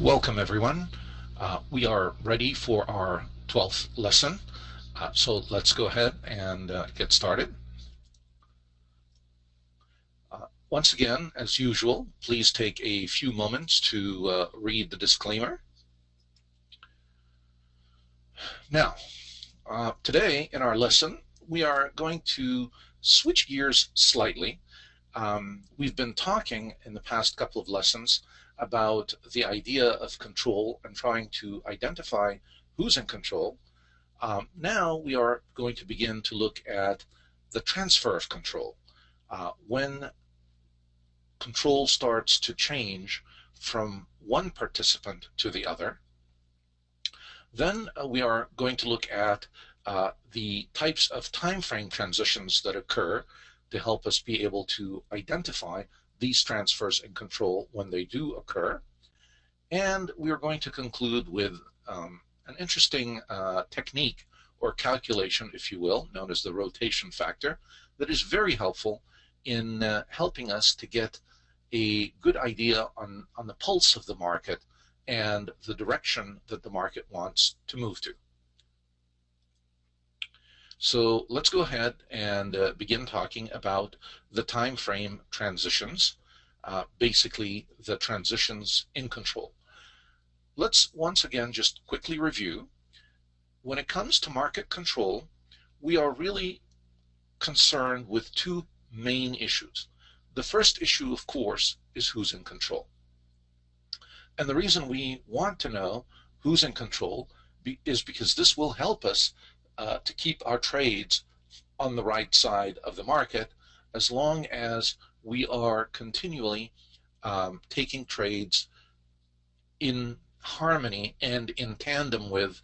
Welcome everyone. We are ready for our 12th lesson. So let's go ahead and get started. Once again, as usual, please take a few moments to read the disclaimer. Now, today in our lesson, we are going to switch gears slightly. We've been talking in the past couple of lessons about the idea of control and trying to identify who's in control. Now we are going to begin to look at the transfer of control. When control starts to change from one participant to the other, then we are going to look at the types of time frame transitions that occur to help us be able to identify these transfers in control when they do occur. And we are going to conclude with an interesting technique or calculation, if you will, known as the rotation factor, that is very helpful in helping us to get a good idea on the pulse of the market and the direction that the market wants to move to. So let's go ahead and begin talking about the time frame transitions, basically the transitions in control. Let's once again just quickly review. When it comes to market control, we are really concerned with two main issues. The first issue, of course, is who's in control. And the reason we want to know who's in control is because this will help us to keep our trades on the right side of the market, as long as we are continually taking trades in harmony and in tandem with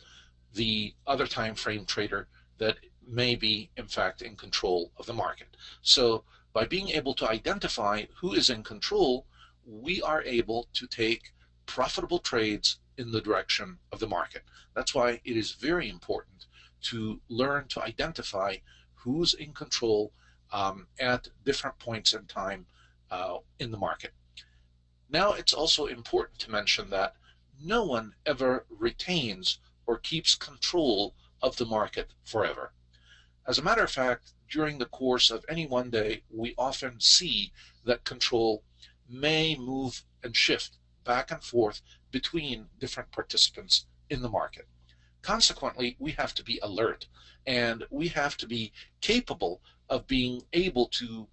the other time frame trader that may be in fact in control of the market. So by being able to identify who is in control, we are able to take profitable trades in the direction of the market. That's why it is very important to learn to identify who's in control at different points in time in the market. Now, it's also important to mention that no one ever retains or keeps control of the market forever. As a matter of fact, during the course of any one day, we often see that control may move and shift back and forth between different participants in the market. Consequently, we have to be alert, and we have to be capable of being able to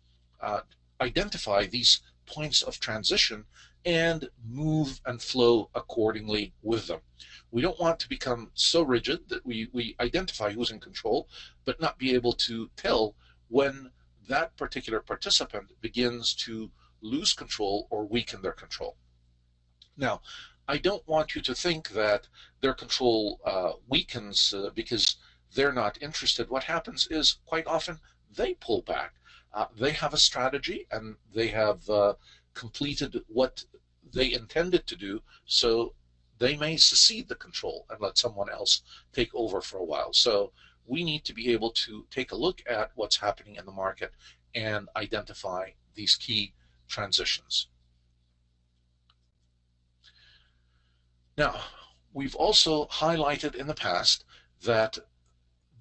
identify these points of transition and move and flow accordingly with them. We don't want to become so rigid that we identify who's in control, but not be able to tell when that particular participant begins to lose control or weaken their control. Now, I don't want you to think that their control weakens because they're not interested. What happens is quite often they pull back. They have a strategy and they have completed what they intended to do, so they may secede the control and let someone else take over for a while. So we need to be able to take a look at what's happening in the market and identify these key transitions. Now, we've also highlighted in the past that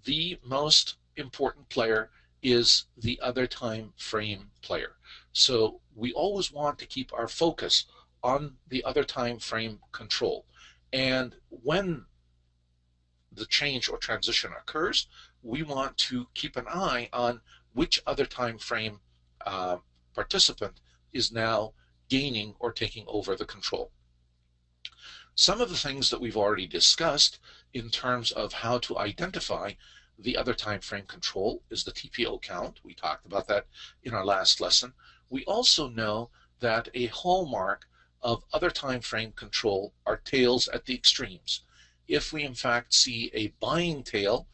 the most important player is the other time frame player. So we always want to keep our focus on the other time frame control. And when the change or transition occurs, we want to keep an eye on which other time frame participant is now gaining or taking over the control. Some of the things that we've already discussed in terms of how to identify the other time frame control is the TPO count. We talked about that in our last lesson. We also know that a hallmark of other time frame control are tails at the extremes. If we in fact see a buying tail,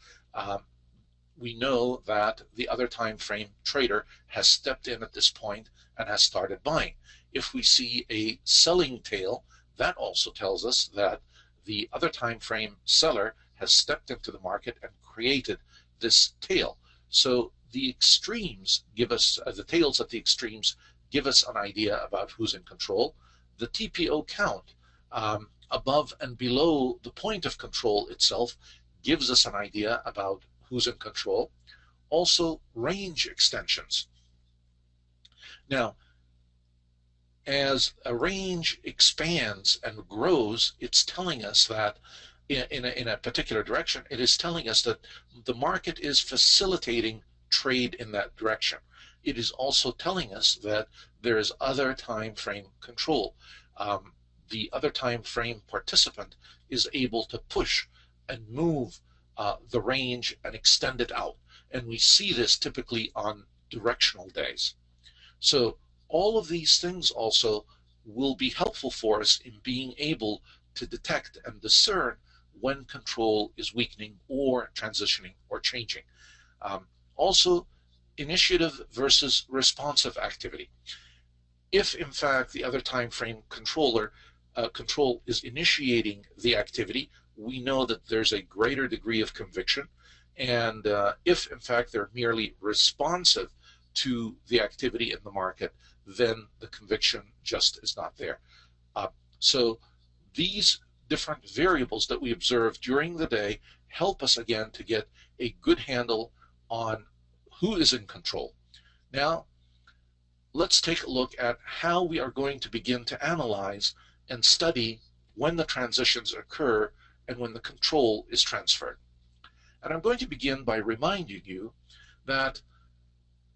we know that the other time frame trader has stepped in at this point and has started buying. If we see a selling tail, that also tells us that the other time frame seller has stepped into the market and created this tail. So the extremes give us, the tails at the extremes give us an idea about who's in control. The TPO count above and below the point of control itself gives us an idea about who's in control. Also, range extensions. Now, as a range expands and grows, it's telling us that in a particular direction, it is telling us that the market is facilitating trade in that direction. It is also telling us that there is other time frame control. The other time frame participant is able to push and move the range and extend it out. And we see this typically on directional days. So all of these things also will be helpful for us in being able to detect and discern when control is weakening or transitioning or changing. Also, initiative versus responsive activity. If in fact the other time frame control is initiating the activity, we know that there's a greater degree of conviction. And if in fact they're merely responsive to the activity in the market, then the conviction just is not there. So these different variables that we observe during the day help us again to get a good handle on who is in control. Now, let's take a look at how we are going to begin to analyze and study when the transitions occur and when the control is transferred. And I'm going to begin by reminding you that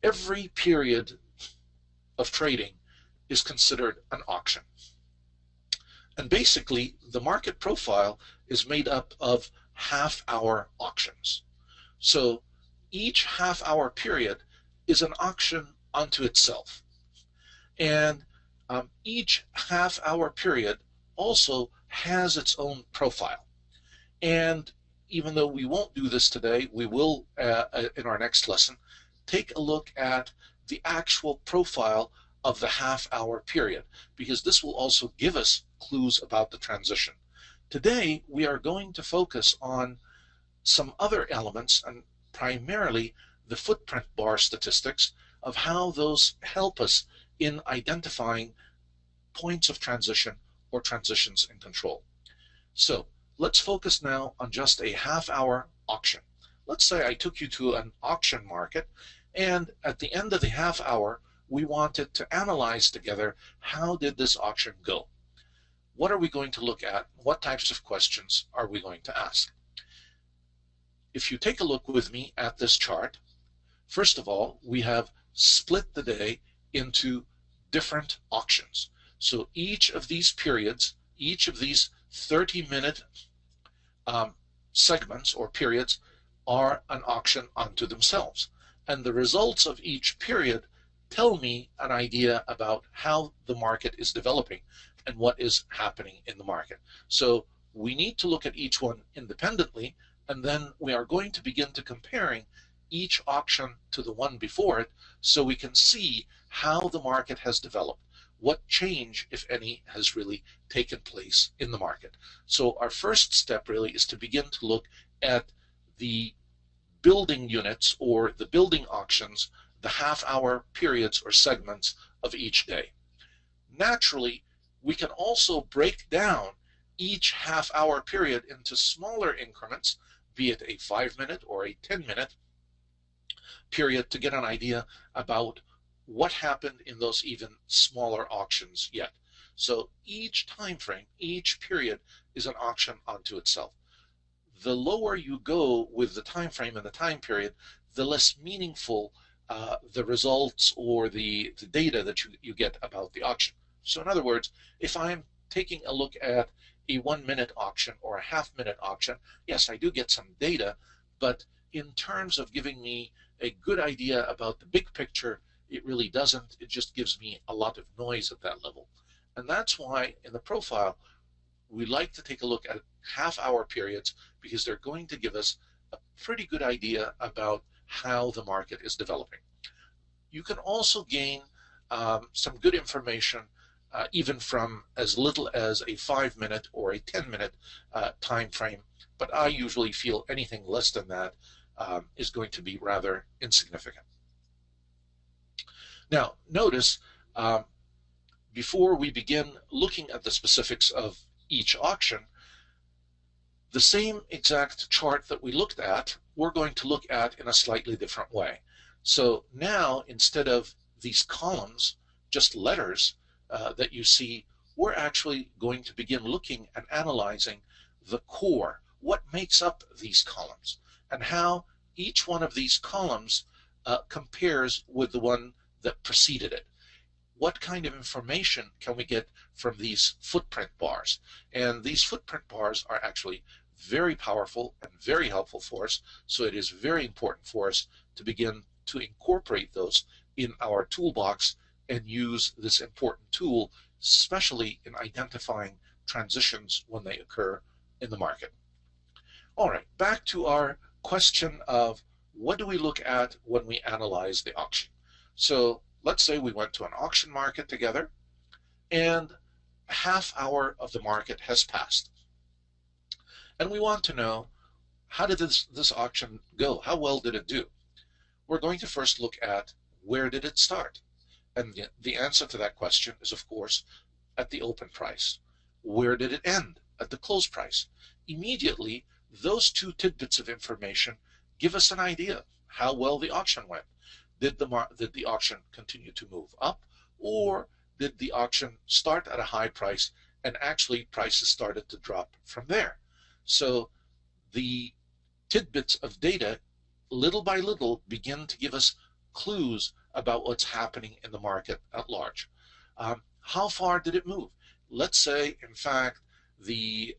every period of trading is considered an auction. And basically, the market profile is made up of half-hour auctions. So each half-hour period is an auction unto itself. And each half-hour period also has its own profile. And even though we won't do this today, we will, in our next lesson, take a look at the actual profile of the half-hour period, because this will also give us clues about the transition. Today, we are going to focus on some other elements, and primarily the footprint bar statistics of how those help us in identifying points of transition or transitions in control. So let's focus now on just a half-hour auction. Let's say I took you to an auction market, and at the end of the half hour, we wanted to analyze together how did this auction go. What are we going to look at? What types of questions are we going to ask? If you take a look with me at this chart, first of all, we have split the day into different auctions. So each of these periods, each of these 30-minute segments or periods are an auction unto themselves. And the results of each period tell me an idea about how the market is developing and what is happening in the market. So we need to look at each one independently, and then we are going to begin to comparing each auction to the one before it so we can see how the market has developed, what change, if any, has really taken place in the market. So our first step really is to begin to look at the building units or the building auctions, the half-hour periods or segments of each day. Naturally, we can also break down each half-hour period into smaller increments, be it a 5-minute or a 10-minute period, to get an idea about what happened in those even smaller auctions yet. So each time frame, each period is an auction unto itself. The lower you go with the time frame and the time period, the less meaningful the results or the data that you get about the auction. So in other words, if I'm taking a look at a 1-minute auction or a half-minute auction, yes, I do get some data, but in terms of giving me a good idea about the big picture, it really doesn't. It just gives me a lot of noise at that level. And that's why in the profile, we like to take a look at half-hour periods, because they're going to give us a pretty good idea about how the market is developing. You can also gain some good information even from as little as a 5-minute or a 10-minute time frame, but I usually feel anything less than that is going to be rather insignificant. Now, notice before we begin looking at the specifics of each auction, the same exact chart that we looked at, we're going to look at in a slightly different way. So now, instead of these columns, just letters that you see, we're actually going to begin looking and analyzing the core, what makes up these columns, and how each one of these columns compares with the one that preceded it. What kind of information can we get from these footprint bars? And these footprint bars are actually very powerful and very helpful for us, so it is very important for us to begin to incorporate those in our toolbox and use this important tool, especially in identifying transitions when they occur in the market. All right, back to our question of what do we look at when we analyze the auction? So let's say we went to an auction market together and half hour of the market has passed. And we want to know, how did this auction go? How well did it do? We're going to first look at, where did it start? And the answer to that question is, of course, at the open price. Where did it end? At the close price. Immediately, those two tidbits of information give us an idea how well the auction went. Did the auction continue to move up, or did the auction start at a high price and actually prices started to drop from there? So the tidbits of data, little by little, begin to give us clues about what's happening in the market at large. How far did it move? Let's say, in fact, the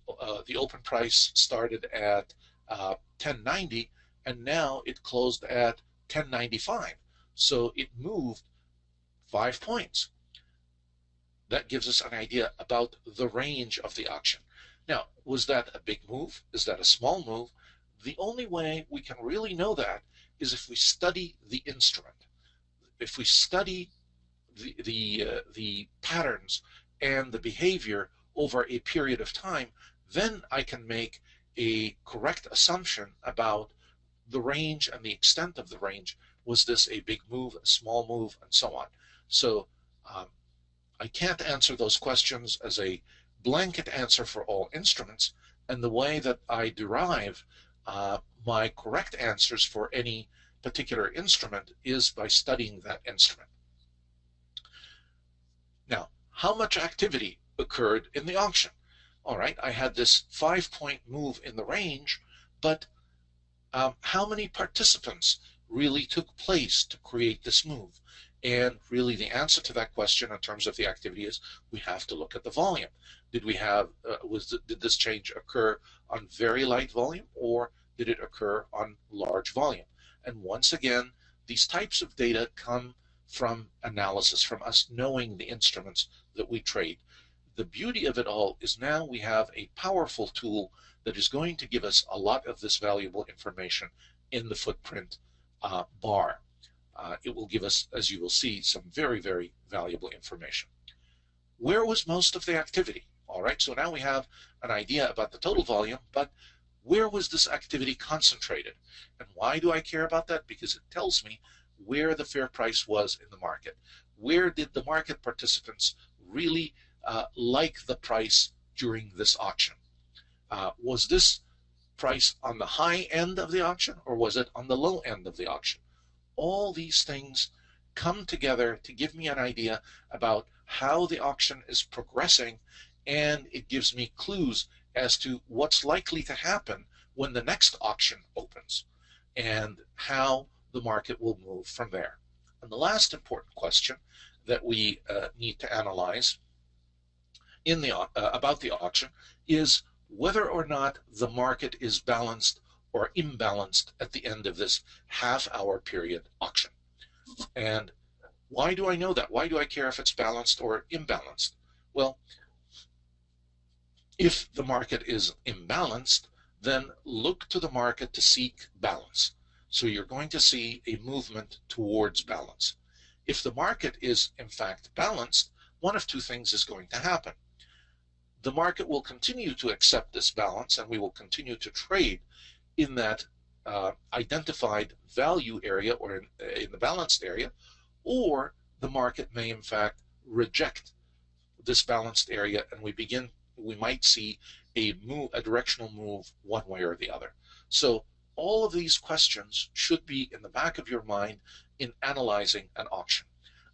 open price started at 1090 and now it closed at 1095. So it moved 5 points. That gives us an idea about the range of the auction. Now, was that a big move? Is that a small move? The only way we can really know that is if we study the instrument. If we study the patterns and the behavior over a period of time, then I can make a correct assumption about the range and the extent of the range. Was this a big move, a small move, and so on? So I can't answer those questions as a blanket answer for all instruments, and the way that I derive my correct answers for any particular instrument is by studying that instrument. Now, how much activity occurred in the auction? All right, I had this 5-point move in the range, but how many participants really took place to create this move? And really the answer to that question in terms of the activity is we have to look at the volume. Did we have, did this change occur on very light volume, or did it occur on large volume? And once again, these types of data come from analysis, from us knowing the instruments that we trade. The beauty of it all is now we have a powerful tool that is going to give us a lot of this valuable information in the footprint bar. It will give us, as you will see, some very, very valuable information. Where was most of the activity? All right, so now we have an idea about the total volume, but where was this activity concentrated? And why do I care about that? Because it tells me where the fair price was in the market. Where did the market participants really like the price during this auction? Was this price on the high end of the auction, or was it on the low end of the auction? All these things come together to give me an idea about how the auction is progressing, and it gives me clues as to what's likely to happen when the next auction opens and how the market will move from there. And the last important question that we need to analyze in the about the auction is whether or not the market is balanced or imbalanced at the end of this half-hour period auction. And why do I know that? Why do I care if it's balanced or imbalanced? Well, if the market is imbalanced, then look to the market to seek balance. So you're going to see a movement towards balance. If the market is in fact balanced, one of two things is going to happen. The market will continue to accept this balance, and we will continue to trade in that identified value area, or in the balanced area, or the market may in fact reject this balanced area, and we begin we might see a directional move one way or the other. So all of these questions should be in the back of your mind in analyzing an auction.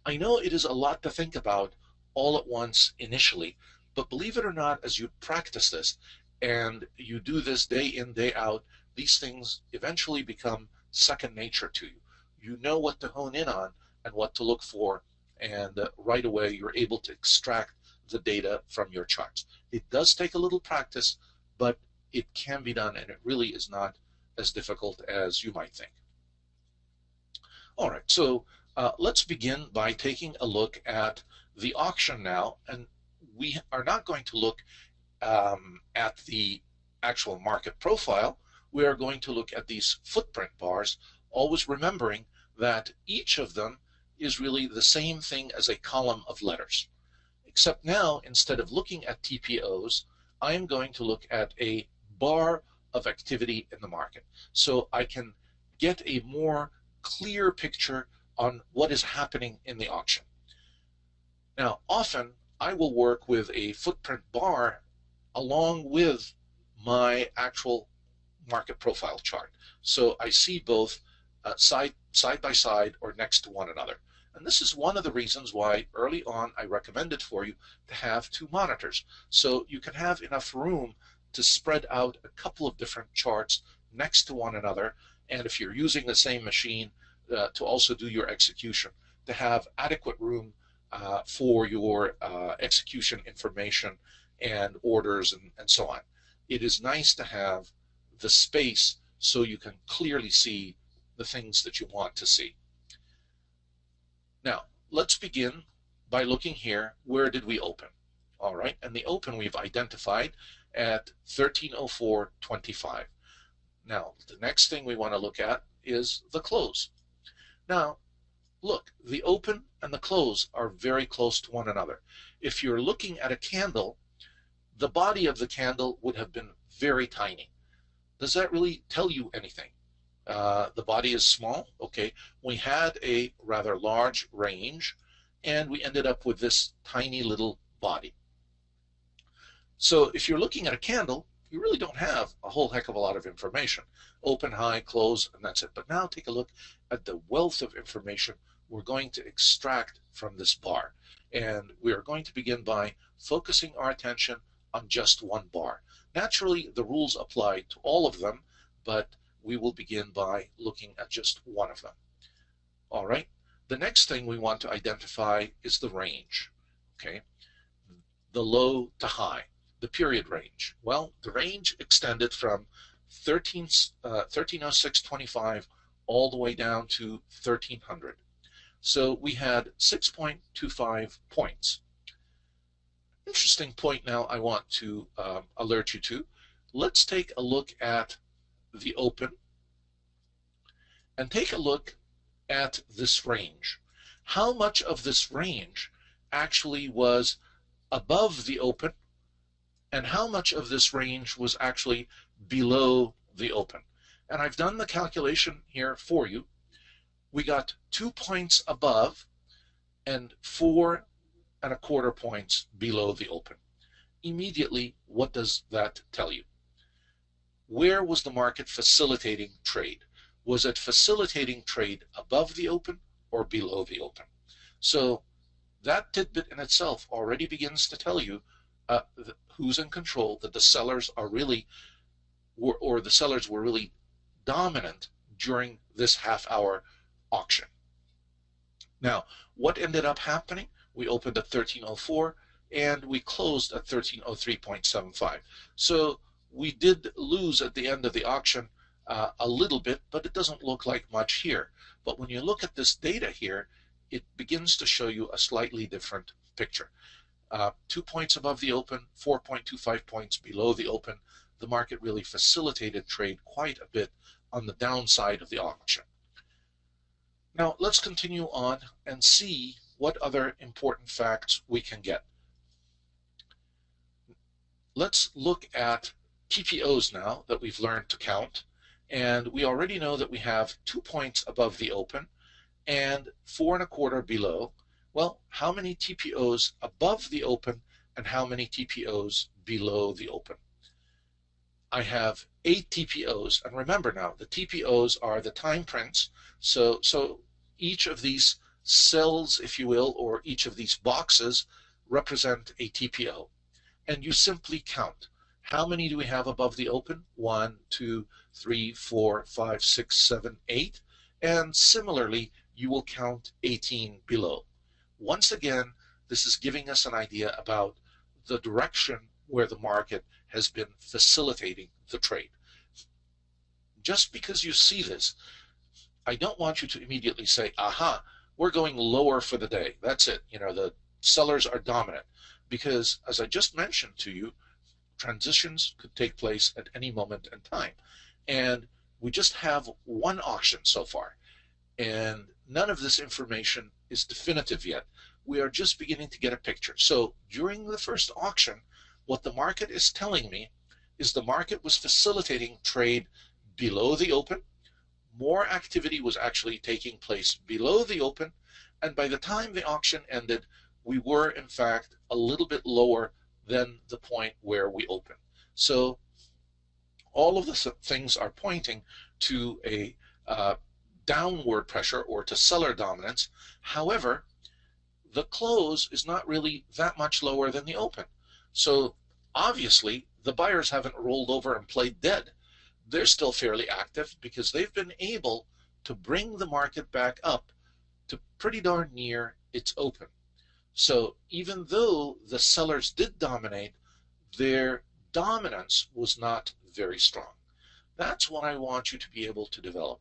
I know it is a lot to think about all at once initially, but believe it or not, as you practice this and you do this day in, day out, these things eventually become second nature to you. You know what to hone in on and what to look for, and right away you're able to extract the data from your charts. It does take a little practice, but it can be done, and it really is not as difficult as you might think. All right, so let's begin by taking a look at the auction now, and we are not going to look at the actual market profile. We are going to look at these footprint bars, always remembering that each of them is really the same thing as a column of letters. Except now, instead of looking at TPOs, I am going to look at a bar of activity in the market. So I can get a more clear picture on what is happening in the auction. Now, often I will work with a footprint bar along with my actual market profile chart. So I see both side by side or next to one another. And this is one of the reasons why early on I recommended for you to have two monitors. So you can have enough room to spread out a couple of different charts next to one another. And if you're using the same machine to also do your execution, to have adequate room for your execution information and orders and so on. It is nice to have the space so you can clearly see the things that you want to see. Now, let's begin by looking here. Where did we open? All right, and the open we've identified at 1304.25. Now, the next thing we want to look at is the close. Now, look, the open and the close are very close to one another. If you're looking at a candle, the body of the candle would have been very tiny. Does that really tell you anything? The body is small. Okay, we had a rather large range, and we ended up with this tiny little body. So if you're looking at a candle, you really don't have a whole heck of a lot of information. Open, high, close, and that's it. But now take a look at the wealth of information we're going to extract from this bar. And we are going to begin by focusing our attention on just one bar. Naturally, the rules apply to all of them, but we will begin by looking at just one of them. All right. The next thing we want to identify is the range. Okay. The low to high, the period range. Well, the range extended from 1306.25 all the way down to 1300. So we had 6.25 points. Interesting point now I want to alert you to. Let's take a look at the open and take a look at this range. How much of this range actually was above the open and how much of this range was actually below the open? And I've done the calculation here for you. We got 2 points above and 4.25 points below the open. Immediately, what does that tell you? Where was the market facilitating trade? Was it facilitating trade above the open or below the open? So that tidbit in itself already begins to tell you who's in control, that the sellers are really, or the sellers were really dominant during this half-hour auction. Now, what ended up happening? We opened at 1304 and we closed at 1303.75. So we did lose at the end of the auction a little bit, but it doesn't look like much here. But when you look at this data here, it begins to show you a slightly different picture. 2 points above the open, 4.25 points below the open. The market really facilitated trade quite a bit on the downside of the auction. Now let's continue on and see what other important facts we can get. Let's look at TPOs now that we've learned to count, and we already know that we have 2 points above the open and 4.25 below. Well, how many TPOs above the open and how many TPOs below the open. I have 8 TPOs, and remember now, the TPOs are the time prints, so each of these cells, if you will, or each of these boxes represent a TPO. And you simply count. How many do we have above the open? 1, 2, 3, 4, 5, 6, 7, 8. And similarly, you will count 18 below. Once again, this is giving us an idea about the direction where the market has been facilitating the trade. Just because you see this, I don't want you to immediately say, aha, we're going lower for the day. That's it. The sellers are dominant. Because as I just mentioned to you, transitions could take place at any moment in time. And we just have one auction so far. And none of this information is definitive yet. We are just beginning to get a picture. So during the first auction, what the market is telling me is the market was facilitating trade below the open. More activity was actually taking place below the open. And by the time the auction ended, we were in fact a little bit lower than the point where we opened. So all of the things are pointing to a downward pressure or to seller dominance. However, the close is not really that much lower than the open. So obviously the buyers haven't rolled over and played dead. They're still fairly active because they've been able to bring the market back up to pretty darn near its open. So even though the sellers did dominate, their dominance was not very strong. That's what I want you to be able to develop.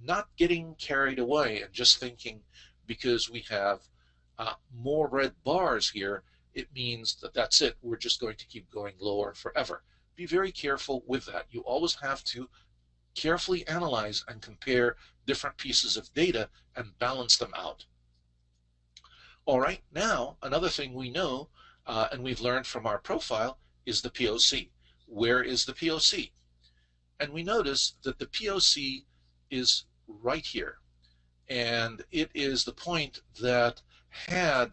Not getting carried away and just thinking because we have more red bars here, it means that that's it. We're just going to keep going lower forever. Be very careful with that. You always have to carefully analyze and compare different pieces of data and balance them out. All right, now another thing we know and we've learned from our profile is the POC. Where is the POC? And we notice that the POC is right here. And it is the point that had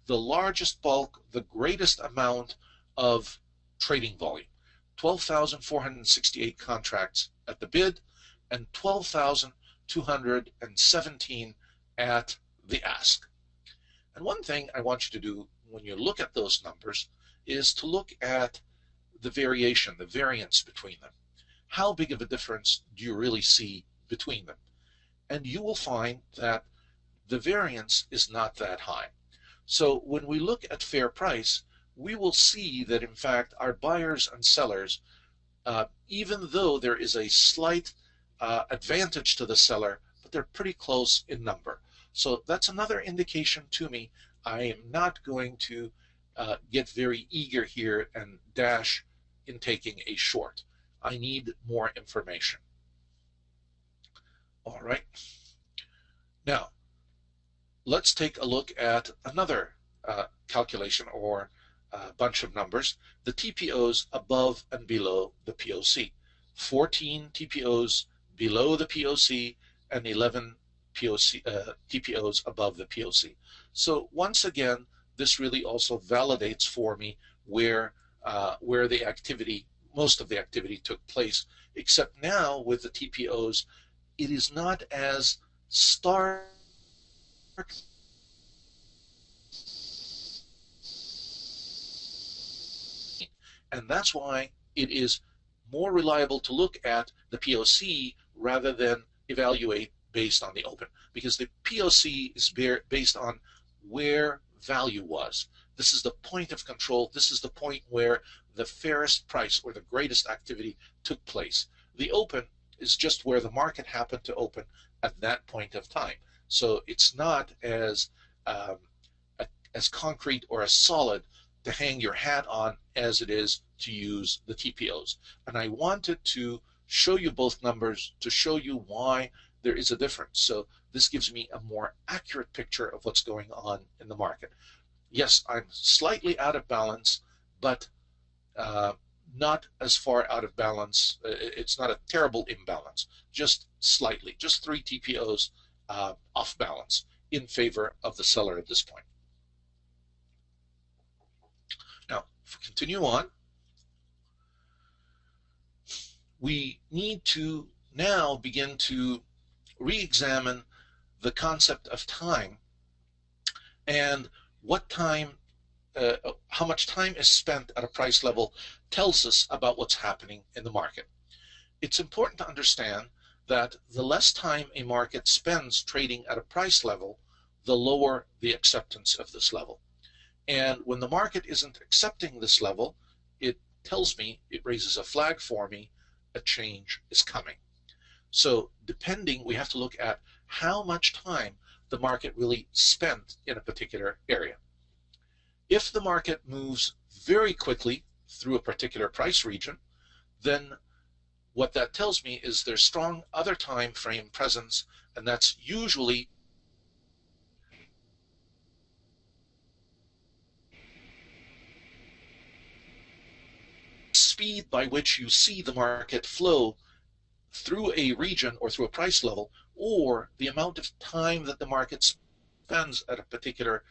the largest bulk, the greatest amount of trading volume. 12,468 contracts at the bid and 12,217 at the ask. And one thing I want you to do when you look at those numbers is to look at the variation, the variance between them. How big of a difference do you really see between them? And you will find that the variance is not that high. So when we look at fair price, we will see that in fact our buyers and sellers, even though there is a slight advantage to the seller, but they're pretty close in number. So that's another indication to me. I am not going to get very eager here and dash in taking a short. I need more information. All right. Now, let's take a look at another calculation or bunch of numbers, the TPOs above and below the POC. 14 TPOs below the POC and 11 TPOs above the POC. So once again, this really also validates for me where the activity, most of the activity took place, except now with the TPOs, it is not as stark and that's why it is more reliable to look at the POC rather than evaluate based on the open, because the POC is based on where value was. This is the point of control. This is the point where the fairest price or the greatest activity took place. The open is just where the market happened to open at that point of time. So it's not as concrete or as solid to hang your hat on as it is to use the TPOs. And I wanted to show you both numbers to show you why there is a difference. So this gives me a more accurate picture of what's going on in the market. Yes, I'm slightly out of balance, but not as far out of balance. It's not a terrible imbalance, just slightly, just 3 TPOs off balance in favor of the seller at this point. Now, if we continue on, we need to now begin to re-examine the concept of time and what time, how much time is spent at a price level tells us about what's happening in the market. It's important to understand that the less time a market spends trading at a price level, the lower the acceptance of this level. And when the market isn't accepting this level, it tells me, it raises a flag for me, a change is coming. So depending, we have to look at how much time the market really spent in a particular area. If the market moves very quickly through a particular price region, then what that tells me is there's strong other time frame presence, and that's usually speed by which you see the market flow through a region or through a price level, or the amount of time that the market spends at a particular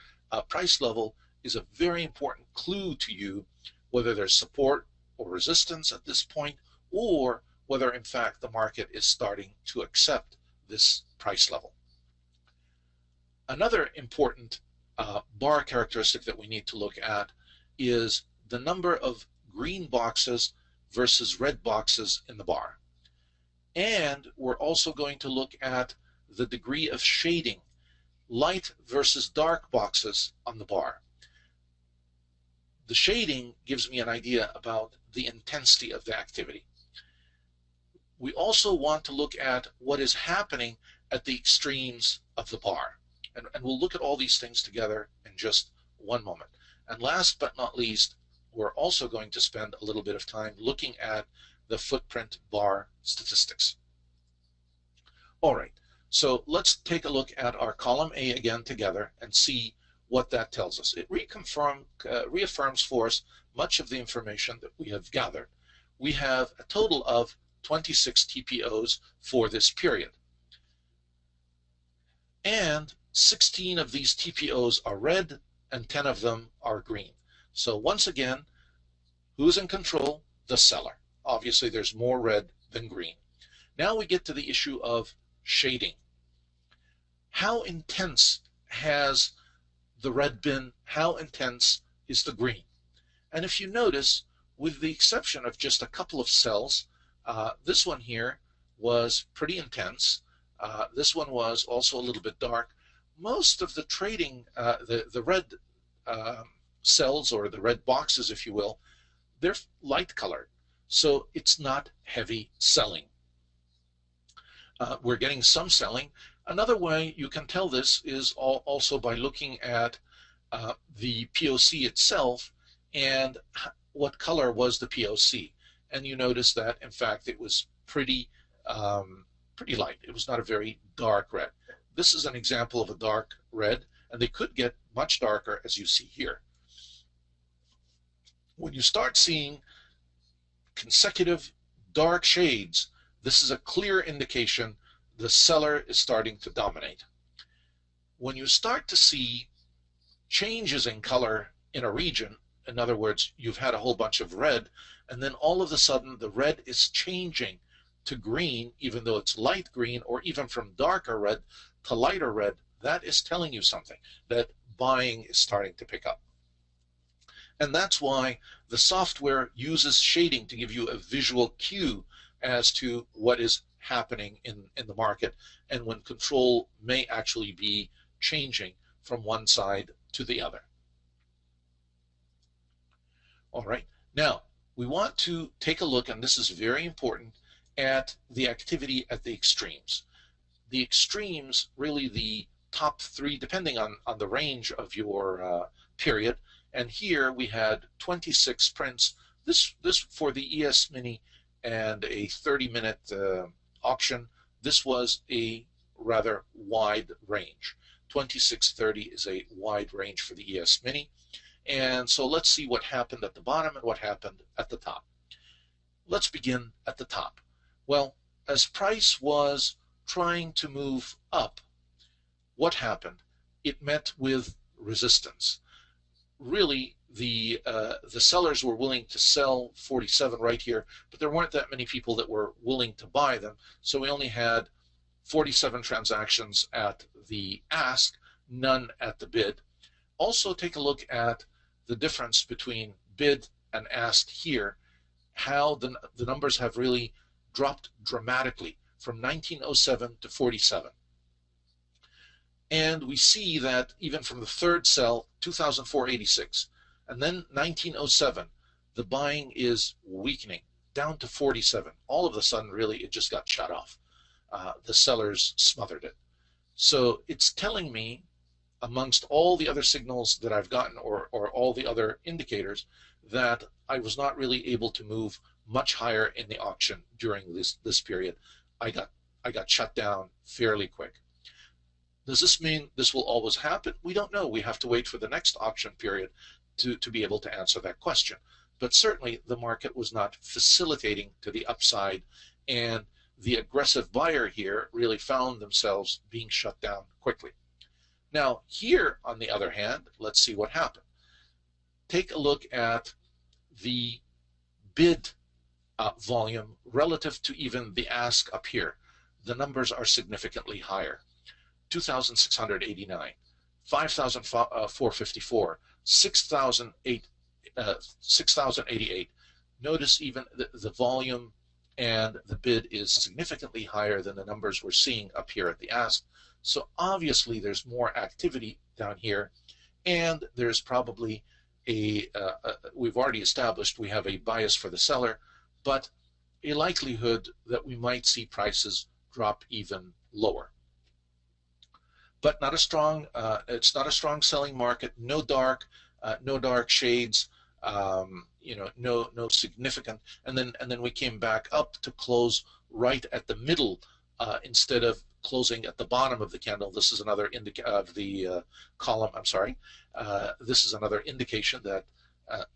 price level is a very important clue to you whether there's support or resistance at this point, or whether in fact the market is starting to accept this price level. Another important bar characteristic that we need to look at is the number of green boxes versus red boxes in the bar. And we're also going to look at the degree of shading, light versus dark boxes on the bar. The shading gives me an idea about the intensity of the activity. We also want to look at what is happening at the extremes of the bar. And we'll look at all these things together in just one moment. And last but not least, we're also going to spend a little bit of time looking at the footprint bar statistics. All right, so let's take a look at our column A again together and see what that tells us. It reaffirms for us much of the information that we have gathered. We have a total of 26 TPOs for this period. And 16 of these TPOs are red and 10 of them are green. So once again, who's in control? The seller. Obviously, there's more red than green. Now we get to the issue of shading. How intense has the red been? How intense is the green? And if you notice, with the exception of just a couple of cells, this one here was pretty intense. This one was also a little bit dark. Most of the trading, the red cells, or the red boxes, if you will, they're light colored. So it's not heavy selling. We're getting some selling. Another way you can tell this is also by looking at the POC itself and what color was the POC. And you notice that, in fact, it was pretty light. It was not a very dark red. This is an example of a dark red, and they could get much darker, as you see here. When you start seeing consecutive dark shades, this is a clear indication the seller is starting to dominate. When you start to see changes in color in a region, in other words, you've had a whole bunch of red, and then all of a sudden the red is changing to green, even though it's light green, or even from darker red to lighter red, that is telling you something, that buying is starting to pick up. And that's why the software uses shading to give you a visual cue as to what is happening in the market, and when control may actually be changing from one side to the other. All right, now we want to take a look, and this is very important, at the activity at the extremes. The extremes, really the top three, depending on the range of your period. And here we had 26 prints. This for the ES Mini and a 30-minute auction. This was a rather wide range. 2630 is a wide range for the ES Mini. And so let's see what happened at the bottom and what happened at the top. Let's begin at the top. Well, as price was trying to move up, what happened? It met with resistance. Really, the sellers were willing to sell 47 right here, but there weren't that many people that were willing to buy them. So we only had 47 transactions at the ask, none at the bid. Also take a look at the difference between bid and ask here, how the numbers have really dropped dramatically from 1907 to 47. And we see that even from the third sell, 2004-86, and then 1907, the buying is weakening down to 47. All of a sudden, really, it just got shut off. The sellers smothered it. So it's telling me, amongst all the other signals that I've gotten, or all the other indicators, that I was not really able to move much higher in the auction during this period. I got shut down fairly quick. Does this mean this will always happen? We don't know. We have to wait for the next auction period to be able to answer that question. But certainly the market was not facilitating to the upside, and the aggressive buyer here really found themselves being shut down quickly. Now here, on the other hand, let's see what happened. Take a look at the bid volume relative to even the ask up here. The numbers are significantly higher. 2,689, 5,454, 6,088. Notice even the volume and the bid is significantly higher than the numbers we're seeing up here at the ask. So obviously there's more activity down here, and there's probably we've already established we have a bias for the seller, but a likelihood that we might see prices drop even lower. But not a strong, it's not a strong selling market. No dark shades. No significant. And then we came back up to close right at the middle instead of closing at the bottom of the candle. This is another column. I'm sorry. This is another indication that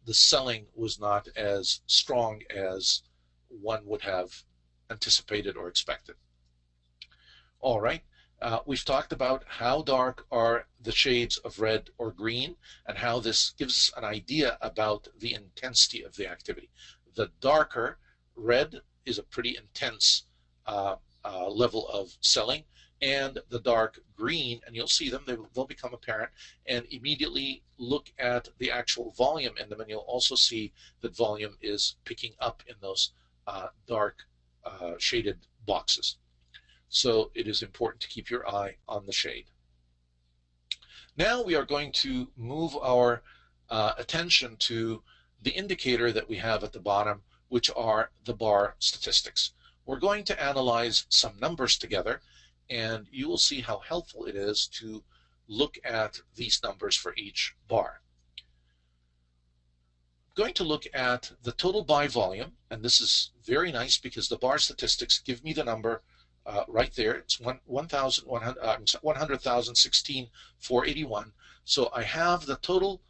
the selling was not as strong as one would have anticipated or expected. All right. We've talked about how dark are the shades of red or green, and how this gives us an idea about the intensity of the activity. The darker red is a pretty intense level of selling, and the dark green, and you'll see them, they'll become apparent, and immediately look at the actual volume in them, and you'll also see that volume is picking up in those dark shaded boxes. So it is important to keep your eye on the shade. Now we are going to move our attention to the indicator that we have at the bottom, which are the bar statistics. We're going to analyze some numbers together, and you will see how helpful it is to look at these numbers for each bar. I'm going to look at the total buy volume, and this is very nice because the bar statistics give me the number right there. It's 100,016,481. So I have the total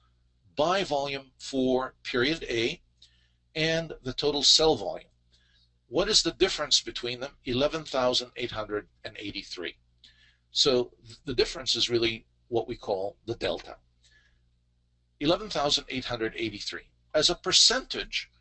buy volume for period A and the total sell volume. What is the difference between them? 11,883. So the difference is really what we call the delta. 11,883. As a percentage,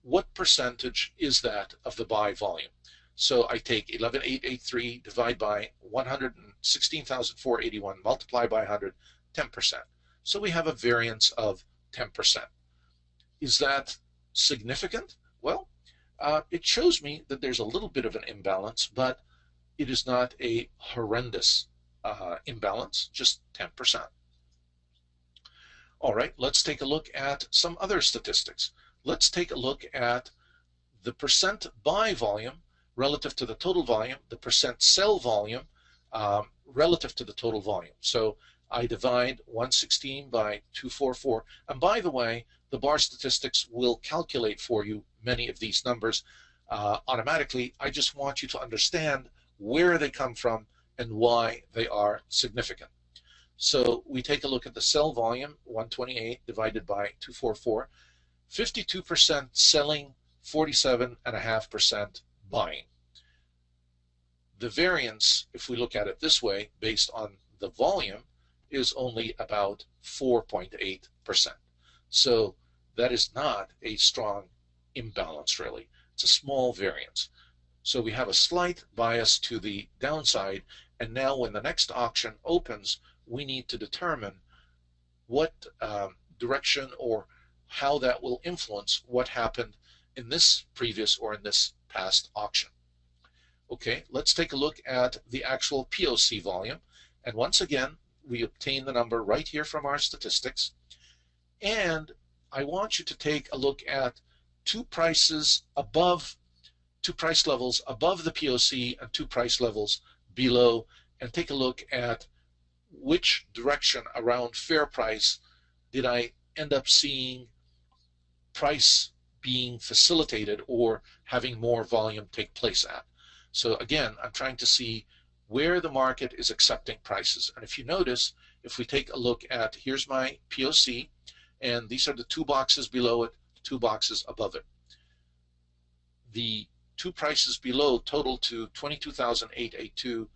what percentage is that of the buy volume? So I take 11,883 divide by 116,481 multiply by 100, 10%. So we have a variance of 10%. Is that significant? Well, it shows me that there's a little bit of an imbalance, but it is not a horrendous imbalance, just 10%. All right, let's take a look at some other statistics. Let's take a look at the percent buy volume relative to the total volume, the percent sell volume relative to the total volume. So I divide 116 by 244. And by the way, the bar statistics will calculate for you many of these numbers automatically. I just want you to understand where they come from and why they are significant. So we take a look at the sell volume, 128 divided by 244, 52% selling, 47.5% buying. The variance, if we look at it this way, based on the volume, is only about 4.8%. So that is not a strong imbalance, really. It's a small variance. So we have a slight bias to the downside, and now when the next auction opens, we need to determine what direction or how that will influence what happened in this previous or in this past auction. Okay, let's take a look at the actual POC volume. And once again, we obtain the number right here from our statistics. And I want you to take a look at two price levels above the POC and two price levels below, and take a look at which direction around fair price did I end up seeing price being facilitated or having more volume take place at. So again, I'm trying to see where the market is accepting prices. And if you notice, if we take a look at, here's my POC, and these are the two boxes below it, two boxes above it. The two prices below total to 22,882,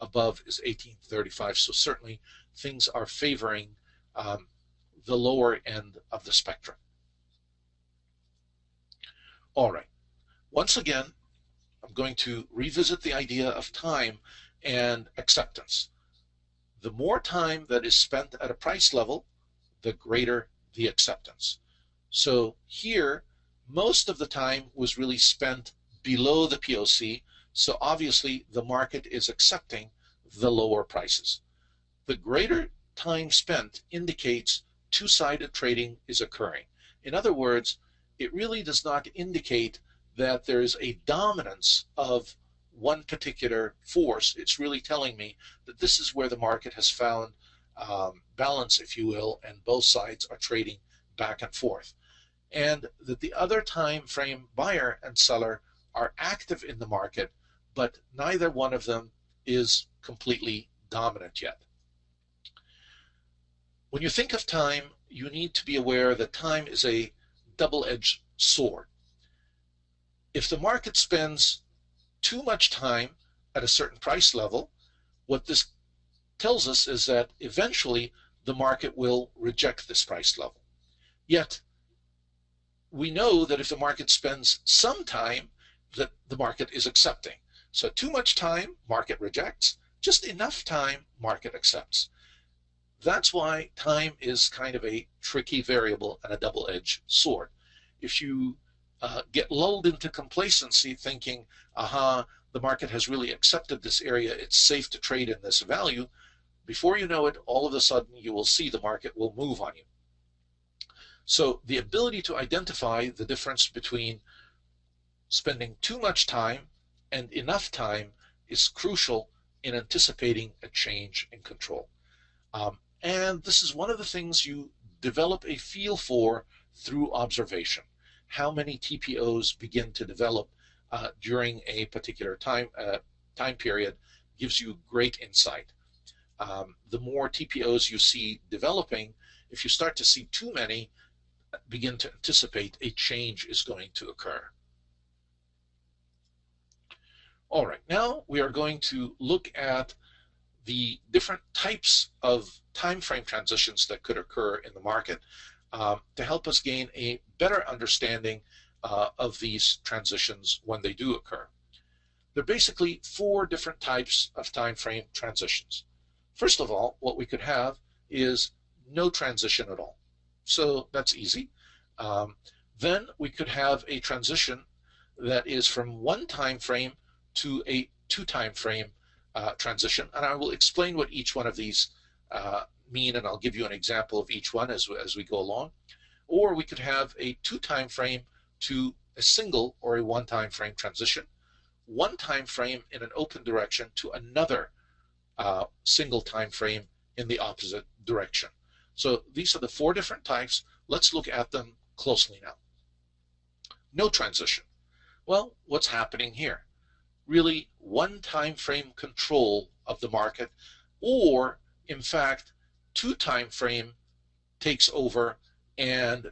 above is 1835. So certainly things are favoring the lower end of the spectrum. All right. Once again, I'm going to revisit the idea of time and acceptance. The more time that is spent at a price level, the greater the acceptance. So here, most of the time was really spent below the POC, so obviously the market is accepting the lower prices. The greater time spent indicates two-sided trading is occurring. In other words, it really does not indicate that there is a dominance of one particular force. It's really telling me that this is where the market has found balance, if you will, and both sides are trading back and forth. And that the other time frame buyer and seller are active in the market, but neither one of them is completely dominant yet. When you think of time, you need to be aware that time is a double-edged sword. If the market spends too much time at a certain price level, what this tells us is that eventually the market will reject this price level. Yet, we know that if the market spends some time, that the market is accepting. So too much time, market rejects. Just enough time, market accepts. That's why time is kind of a tricky variable and a double-edged sword. If you get lulled into complacency thinking, aha, the market has really accepted this area, it's safe to trade in this value, before you know it, all of a sudden you will see the market will move on you. So the ability to identify the difference between spending too much time and enough time is crucial in anticipating a change in control. And this is one of the things you develop a feel for through observation. How many TPOs begin to develop during a particular time period gives you great insight. The more TPOs you see developing, if you start to see too many, begin to anticipate a change is going to occur. All right, now we are going to look at the different types of time frame transitions that could occur in the market to help us gain a better understanding of these transitions when they do occur. There are basically four different types of time frame transitions. First of all, what we could have is no transition at all. So that's easy. Then we could have a transition that is from one time frame to a two time frame transition, and I will explain what each one of these mean, and I'll give you an example of each one as we go along. Or we could have a two time frame to a single or a one time frame transition, one time frame in an open direction to another single time frame in the opposite direction. So these are the four different types. Let's look at them closely now. No transition. Well, what's happening here? Really one time frame control of the market, or in fact two time frame takes over and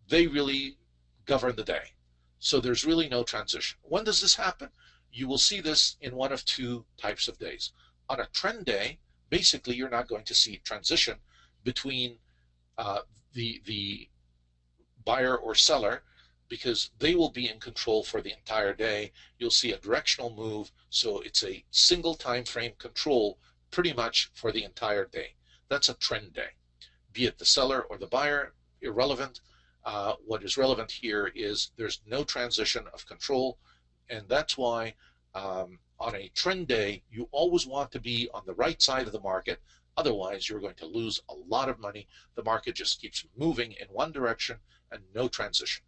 they really govern the day. So there's really no transition. When does this happen? You will see this in one of two types of days. On a trend day, basically you're not going to see transition between the buyer or seller, because they will be in control for the entire day. You'll see a directional move, so it's a single time frame control pretty much for the entire day. That's a trend day. Be it the seller or the buyer, irrelevant. What is relevant here is there's no transition of control, and that's why on a trend day, you always want to be on the right side of the market. Otherwise, you're going to lose a lot of money. The market just keeps moving in one direction and no transition.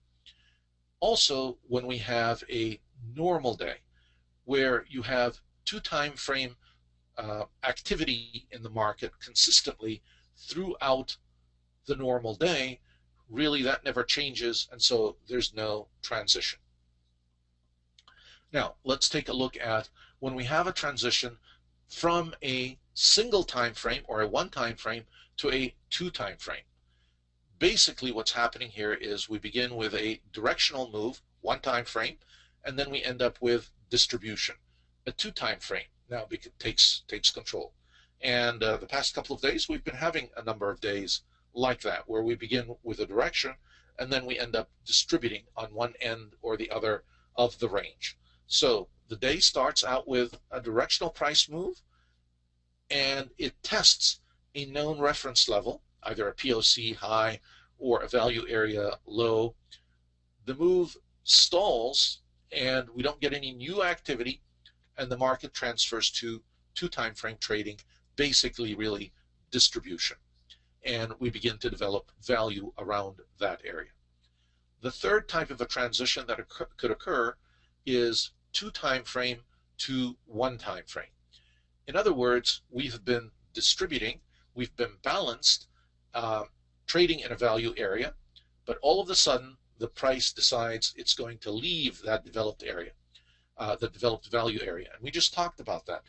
Also, when we have a normal day where you have two time frame activity in the market consistently throughout the normal day, really that never changes, and so there's no transition. Now, let's take a look at when we have a transition from a single time frame or a one time frame to a two time frame. Basically, what's happening here is we begin with a directional move, one time frame, and then we end up with distribution, a two time frame. Now it takes control. And the past couple of days, we've been having a number of days like that, where we begin with a direction, and then we end up distributing on one end or the other of the range. So the day starts out with a directional price move, and it tests a known reference level, either a POC high or a value area low. The move stalls and we don't get any new activity, and the market transfers to two time frame trading, basically really distribution. And we begin to develop value around that area. The third type of a transition that could occur is two time frame to one time frame. In other words, we've been distributing, we've been balanced, trading in a value area, but all of a sudden the price decides it's going to leave that developed area, the developed value area. And we just talked about that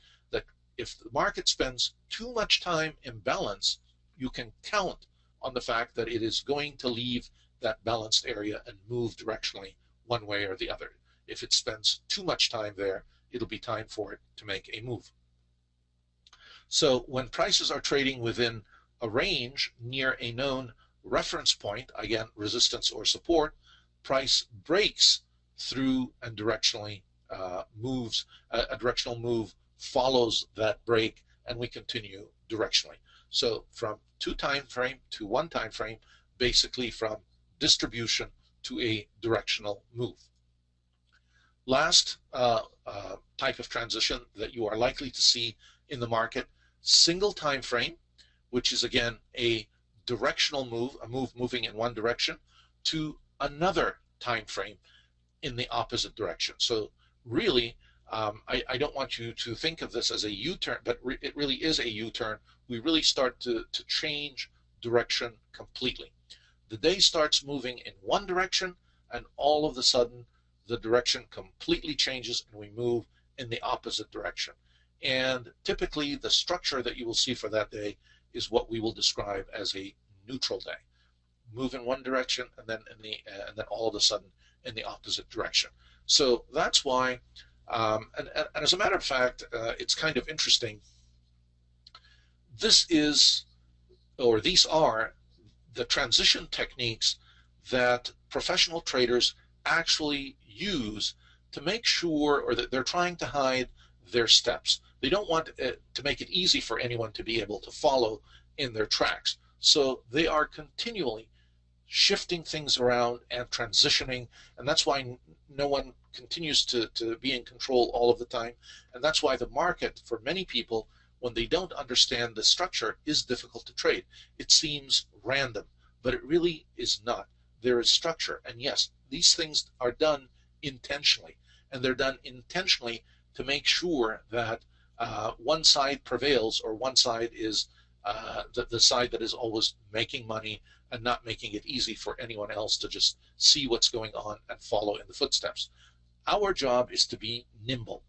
if the market spends too much time in balance, you can count on the fact that it is going to leave that balanced area and move directionally one way or the other. If it spends too much time there, it'll be time for it to make a move. So when prices are trading within a range near a known reference point, again, resistance or support, price breaks through and directionally moves. A directional move follows that break, and we continue directionally. So from two time frame to one time frame, basically from distribution to a directional move. Last type of transition that you are likely to see in the market, single time frame, which is again a directional move, a move moving in one direction, to another time frame in the opposite direction. So really, I don't want you to think of this as a U-turn, but it really is a U-turn. We really start to change direction completely. The day starts moving in one direction, and all of a sudden the direction completely changes and we move in the opposite direction. And typically the structure that you will see for that day is what we will describe as a neutral day. Move in one direction and then all of a sudden in the opposite direction. So that's why, and as a matter of fact, it's kind of interesting. These are the transition techniques that professional traders actually use to make sure, or that they're trying to hide their steps. They don't want to make it easy for anyone to be able to follow in their tracks. So they are continually shifting things around and transitioning, and that's why no one continues to be in control all of the time. And that's why the market, for many people, when they don't understand the structure, is difficult to trade. It seems random, but it really is not. There is structure, and yes, these things are done intentionally, and they're done intentionally to make sure that one side prevails, or one side is the side that is always making money and not making it easy for anyone else to just see what's going on and follow in the footsteps. Our job is to be nimble,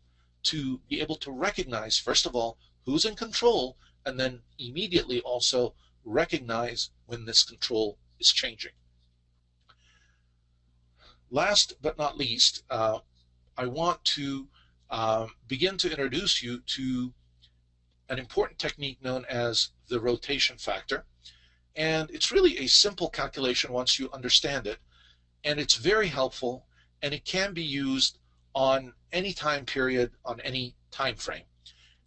to be able to recognize, first of all, who's in control, and then immediately also recognize when this control is changing. Last but not least, I want to begin to introduce you to an important technique known as the rotation factor. And it's really a simple calculation once you understand it, and it's very helpful, and it can be used on any time period, on any time frame.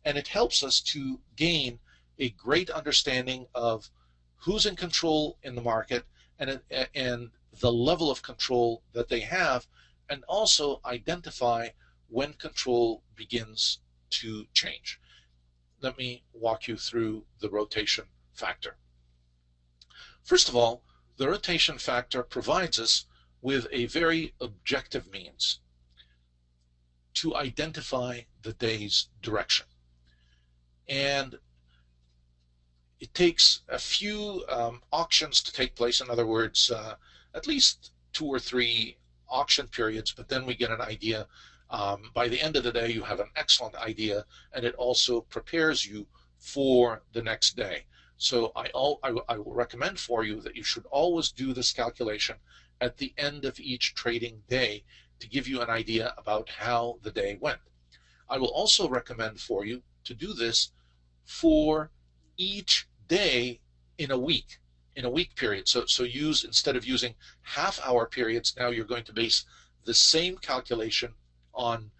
And it helps us to gain a great understanding of who's in control in the market, and the level of control that they have, and also identify when control begins to change. Let me walk you through the rotation factor. First of all, the rotation factor provides us with a very objective means to identify the day's direction. And it takes a few auctions to take place. In other words, at least 2 or 3 auction periods, but then we get an idea. By the end of the day, you have an excellent idea, and it also prepares you for the next day. So I will recommend for you that you should always do this calculation at the end of each trading day to give you an idea about how the day went. I will also recommend for you to do this for each day in a week period. So use, instead of using half-hour periods, now you're going to base the same calculation on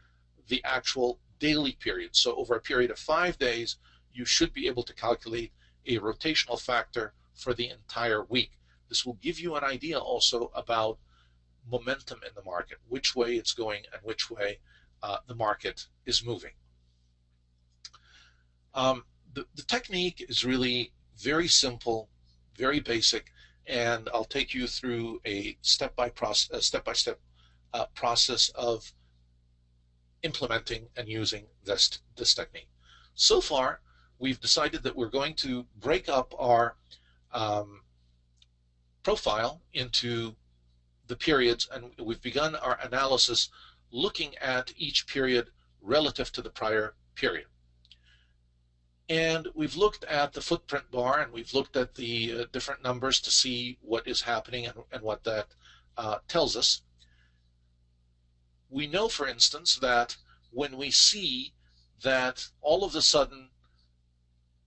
the actual daily period. So over a period of 5 days, you should be able to calculate a rotational factor for the entire week. This will give you an idea also about momentum in the market, which way it's going and which way the market is moving. The technique is really very simple, very basic, and I'll take you through a step-by-step process of implementing and using this technique. So far, we've decided that we're going to break up our profile into the periods, and we've begun our analysis looking at each period relative to the prior period. And we've looked at the footprint bar, and we've looked at the different numbers to see what is happening and what that tells us. We know, for instance, that when we see that all of a sudden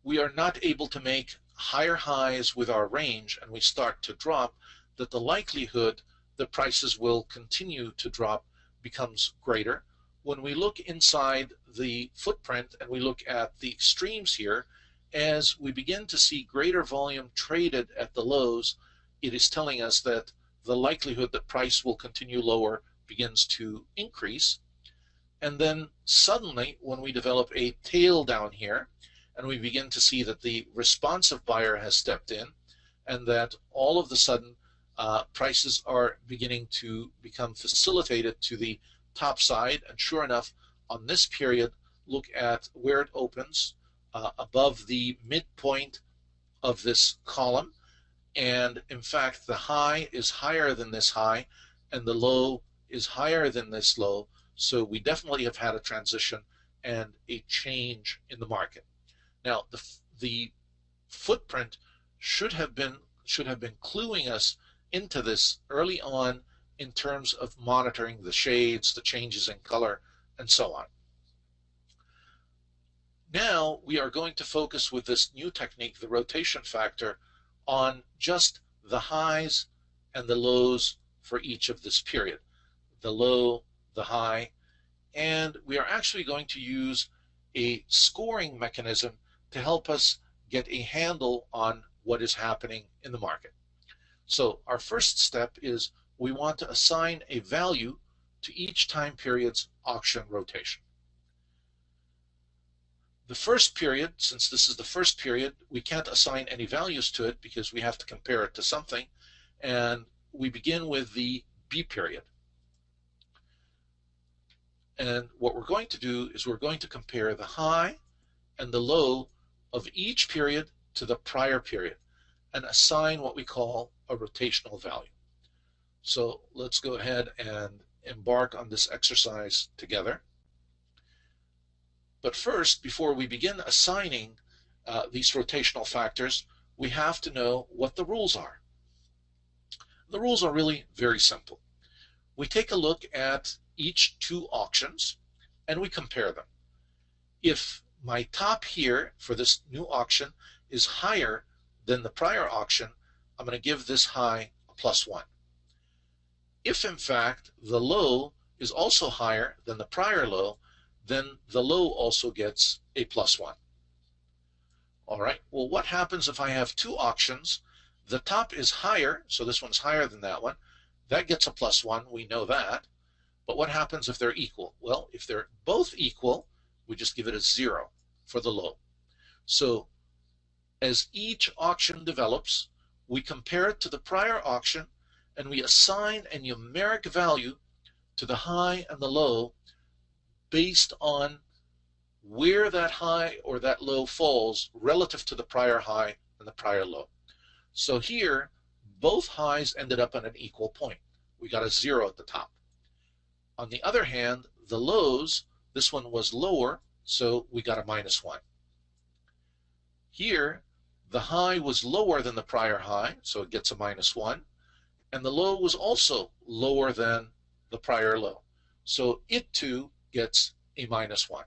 we are not able to make higher highs with our range and we start to drop, that the likelihood that prices will continue to drop becomes greater. When we look inside the footprint and we look at the extremes here, as we begin to see greater volume traded at the lows, it is telling us that the likelihood that price will continue lower begins to increase. And then suddenly, when we develop a tail down here, and we begin to see that the responsive buyer has stepped in, and that all of a sudden prices are beginning to become facilitated to the top side, and sure enough, on this period, look at where it opens above the midpoint of this column, and in fact the high is higher than this high and the low is higher than this low. So we definitely have had a transition and a change in the market. Now the footprint should have been cluing us into this early on in terms of monitoring the shades, the changes in color, and so on. Now we are going to focus with this new technique, the rotation factor, on just the highs and the lows for each of this period. The low, the high, and we are actually going to use a scoring mechanism to help us get a handle on what is happening in the market. So our first step is we want to assign a value to each time period's auction rotation. The first period, since this is the first period, we can't assign any values to it because we have to compare it to something, and we begin with the B period. And what we're going to do is we're going to compare the high and the low of each period to the prior period and assign what we call a rotational value. So let's go ahead and embark on this exercise together. But first, before we begin assigning these rotational factors, we have to know what the rules are. The rules are really very simple. We take a look at each 2 auctions and we compare them. If my top here for this new auction is higher than the prior auction, I'm going to give this high a +1. If in fact the low is also higher than the prior low, then the low also gets a +1. All right, well, what happens if I have two auctions? The top is higher, so this one's higher than that one. That gets a +1, we know that. But what happens if they're equal? Well, if they're both equal, we just give it a 0 for the low. So as each auction develops, we compare it to the prior auction, and we assign a numeric value to the high and the low based on where that high or that low falls relative to the prior high and the prior low. So here, both highs ended up at an equal point. We got a 0 at the top. On the other hand, the lows, this one was lower, so we got a -1. Here, the high was lower than the prior high, so it gets a -1, and the low was also lower than the prior low, so it too gets a -1.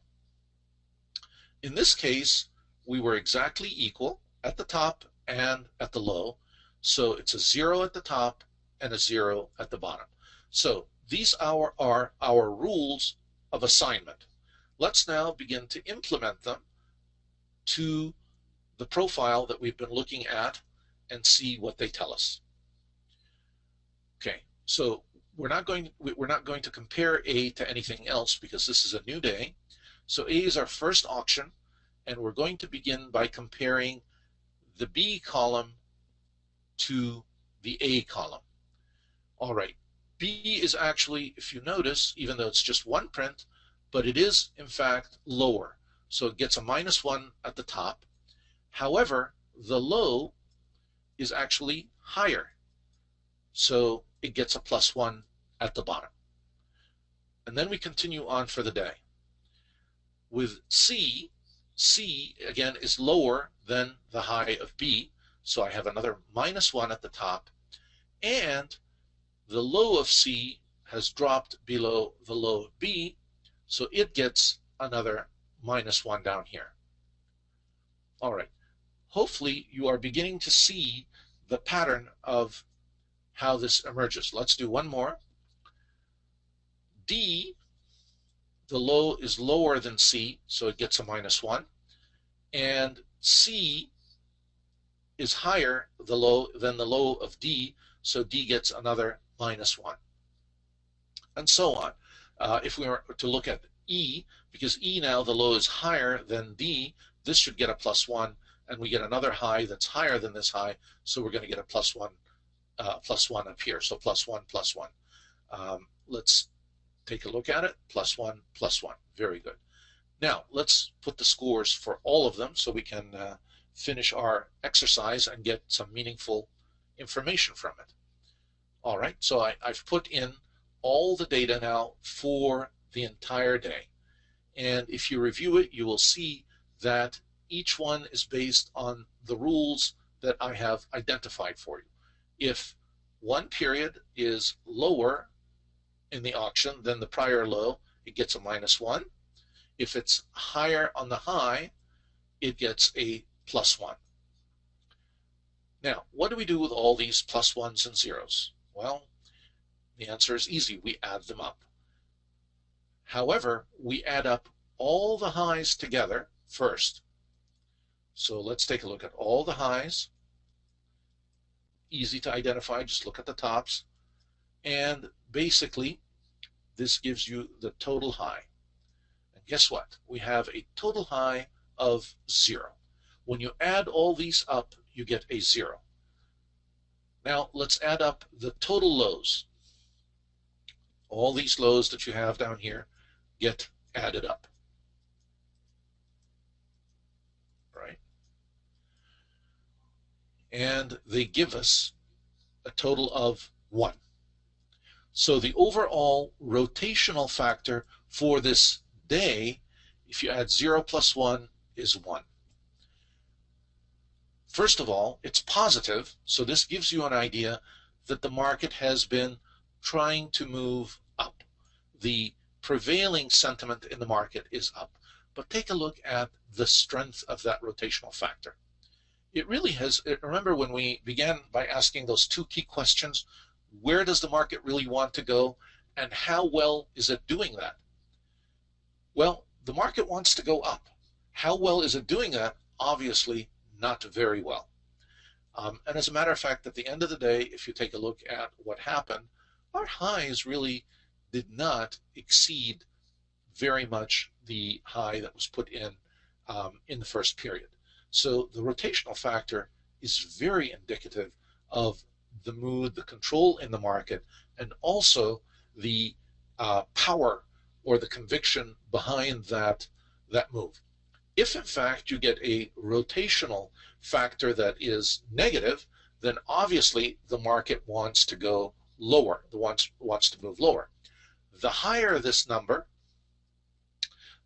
In this case, we were exactly equal at the top and at the low, so it's a 0 at the top and a 0 at the bottom. So these are our rules of assignment. Let's now begin to implement them to the profile that we've been looking at and see what they tell us. Okay, so we're not going to compare A to anything else because this is a new day. So A is our first auction, and we're going to begin by comparing the B column to the A column. All right, B is actually, if you notice, even though it's just one print, but it is in fact lower. So it gets a -1 at the top. However, the low is actually higher. So it gets a +1 at the bottom. And then we continue on for the day. With C, C again is lower than the high of B. So I have another -1 at the top. And the low of C has dropped below the low of B, so it gets another -1 down here. All right. Hopefully you are beginning to see the pattern of how this emerges. Let's do one more. D, the low is lower than C, so it gets a -1. And C is higher than the low of D, so D gets another -1. And so on. If we were to look at E, because E now the low is higher than D, this should get a +1, and we get another high that's higher than this high, so we're going to get a +1 up here. So +1, +1. Let's take a look at it. +1, +1. Very good. Now let's put the scores for all of them so we can finish our exercise and get some meaningful information from it. All right, so I've put in all the data now for the entire day. And if you review it, you will see that each one is based on the rules that I have identified for you. If one period is lower in the auction than the prior low, it gets a -1. If it's higher on the high, it gets a +1. Now, what do we do with all these +1s and zeros? Well, the answer is easy. We add them up. However, we add up all the highs together first. So let's take a look at all the highs. Easy to identify, just look at the tops. And basically, this gives you the total high. And guess what? We have a total high of 0. When you add all these up, you get a 0. Now let's add up the total lows. All these lows that you have down here get added up. Right? And they give us a total of 1. So the overall rotational factor for this day, if you add 0 + 1, is 1. First of all, it's positive, so this gives you an idea that the market has been trying to move up. The prevailing sentiment in the market is up. But take a look at the strength of that rotational factor. It really has, remember when we began by asking those two key questions, Where does the market really want to go, and how well is it doing that? Well, the market wants to go up. How well is it doing that? Obviously, not very well. And as a matter of fact, at the end of the day, if you take a look at what happened, our highs really did not exceed very much the high that was put in the first period. So the rotational factor is very indicative of the mood, the control in the market, and also the power or the conviction behind that move. If in fact you get a rotational factor that is negative, then obviously the market wants to go lower, wants to move lower. The higher this number,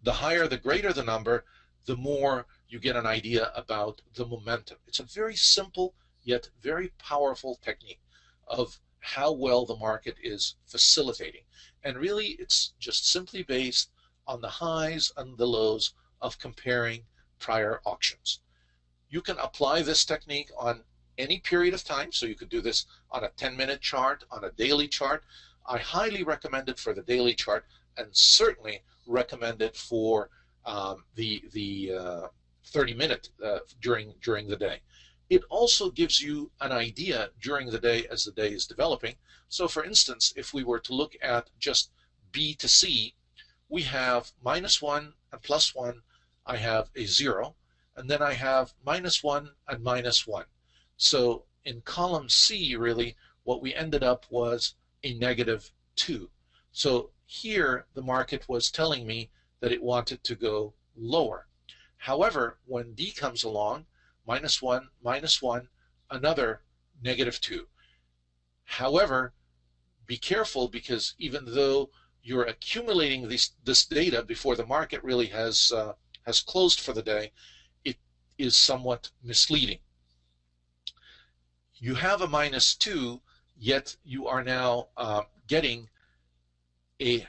the greater the number, the more you get an idea about the momentum. It's a very simple yet very powerful technique of how well the market is facilitating. And really, it's just simply based on the highs and the lows of comparing prior auctions. You can apply this technique on any period of time. So you could do this on a 10-minute chart, on a daily chart. I highly recommend it for the daily chart, and certainly recommend it for the 30-minute during the day. It also gives you an idea during the day as the day is developing. So for instance, if we were to look at just B to C, we have -1 and +1. I have a 0, and then I have -1 and -1. So in column C, really, what we ended up was a -2. So here the market was telling me that it wanted to go lower. However, when D comes along, -1, -1, another -2. However, be careful, because even though you're accumulating this data before the market really has closed for the day, it is somewhat misleading. You have a -2, yet you are now getting a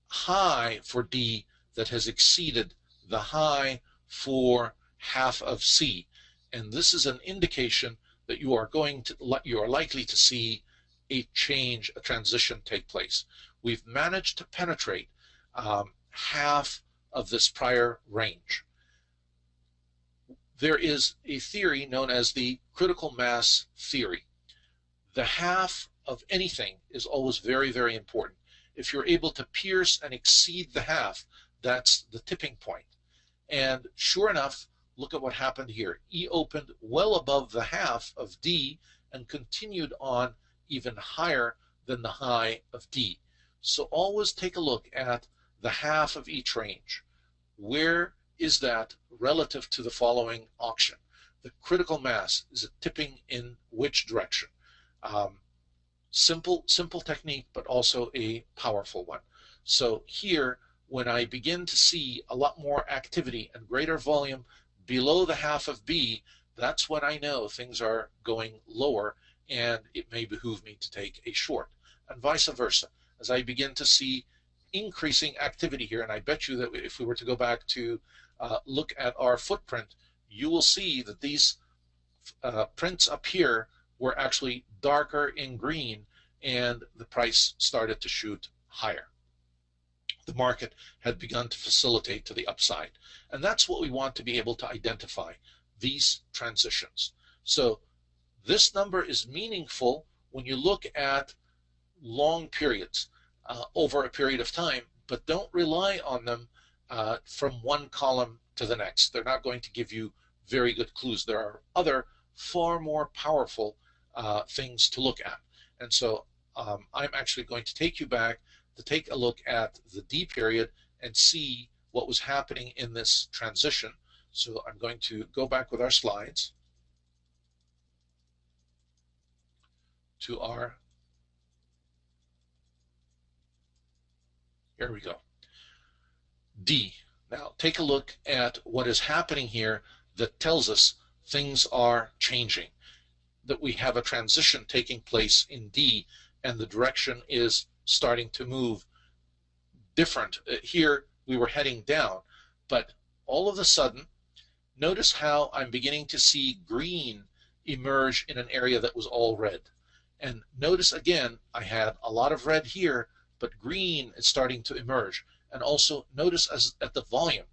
high for D that has exceeded the high for half of C, and this is an indication that you are likely to see a change, a transition take place. We've managed to penetrate half of this prior range. There is a theory known as the critical mass theory. The half of anything is always very, very important. If you're able to pierce and exceed the half, that's the tipping point. And sure enough, look at what happened here. E opened well above the half of D and continued on even higher than the high of D. So always take a look at the half of each range. Where is that relative to the following auction? The critical mass, is it tipping in which direction? Simple technique, but also a powerful one. So here, when I begin to see a lot more activity and greater volume below the half of B, that's when I know things are going lower, and it may behoove me to take a short, and vice versa. As I begin to see increasing activity here, and I bet you that if we were to go back to look at our footprint, you will see that these prints up here were actually darker in green, and the price started to shoot higher. The market had begun to facilitate to the upside. And that's what we want to be able to identify, these transitions. So this number is meaningful when you look at long periods over a period of time, but don't rely on them from one column to the next. They're not going to give you very good clues. There are other far more powerful things to look at. And so I'm actually going to take you back to take a look at the D period and see what was happening in this transition. So I'm going to go back with our slides to our, here we go, D. Now take a look at what is happening here that tells us things are changing, that we have a transition taking place in D, and the direction is starting to move different. Here we were heading down, but all of a sudden, notice how I'm beginning to see green emerge in an area that was all red. And notice again, I had a lot of red here, but green is starting to emerge. And also notice at the volume,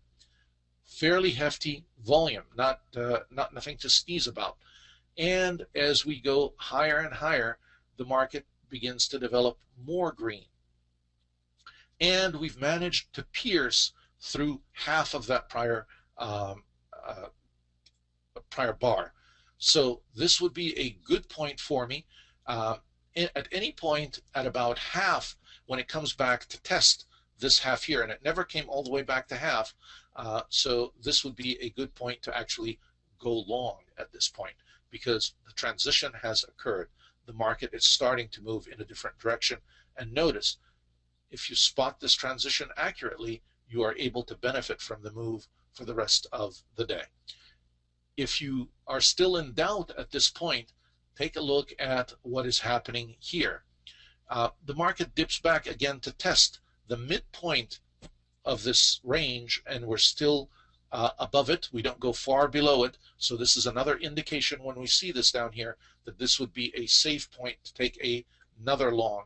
fairly hefty volume, not nothing to sneeze about. And as we go higher and higher, the market begins to develop more green. And we've managed to pierce through half of that prior bar. So this would be a good point for me. At any point at about half, when it comes back to test this half here, and it never came all the way back to half, so this would be a good point to actually go long at this point, because the transition has occurred. The market is starting to move in a different direction. And notice, if you spot this transition accurately, you are able to benefit from the move for the rest of the day. If you are still in doubt at this point, take a look at what is happening here. The market dips back again to test the midpoint of this range, and we're still above it. We don't go far below it. So this is another indication when we see this down here that this would be a safe point to take another long.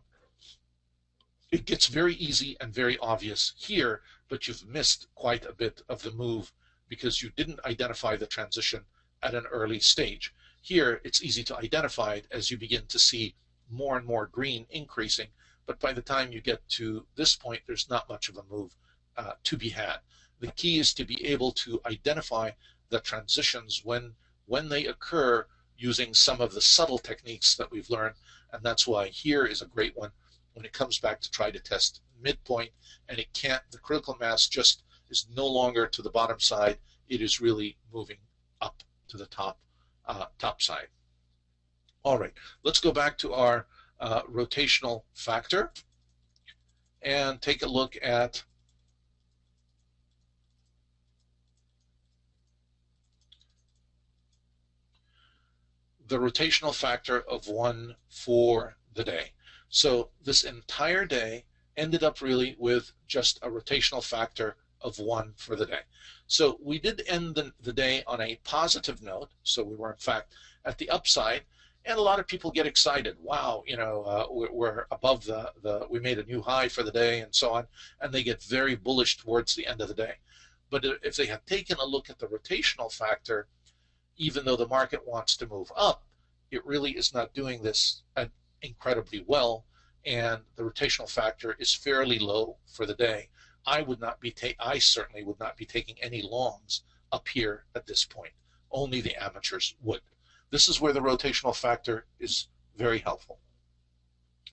It gets very easy and very obvious here, but you've missed quite a bit of the move because you didn't identify the transition at an early stage. Here, it's easy to identify it as you begin to see more and more green increasing, but by the time you get to this point, there's not much of a move to be had. The key is to be able to identify the transitions when they occur using some of the subtle techniques that we've learned, and that's why here is a great one when it comes back to try to test midpoint, and it can't, the critical mass just is no longer to the bottom side, it is really moving up to the top side. All right, let's go back to our rotational factor and take a look at the rotational factor of 1 for the day. So this entire day ended up really with just a rotational factor of 1 for the day. So we did end the day on a positive note. So we were in fact at the upside, and a lot of people get excited. Wow, you know, we're above we made a new high for the day and so on, and they get very bullish towards the end of the day. But if they have taken a look at the rotational factor, even though the market wants to move up, it really is not doing this incredibly well, and the rotational factor is fairly low for the day. I certainly would not be taking any longs up here at this point. Only the amateurs would. This is where the rotational factor is very helpful.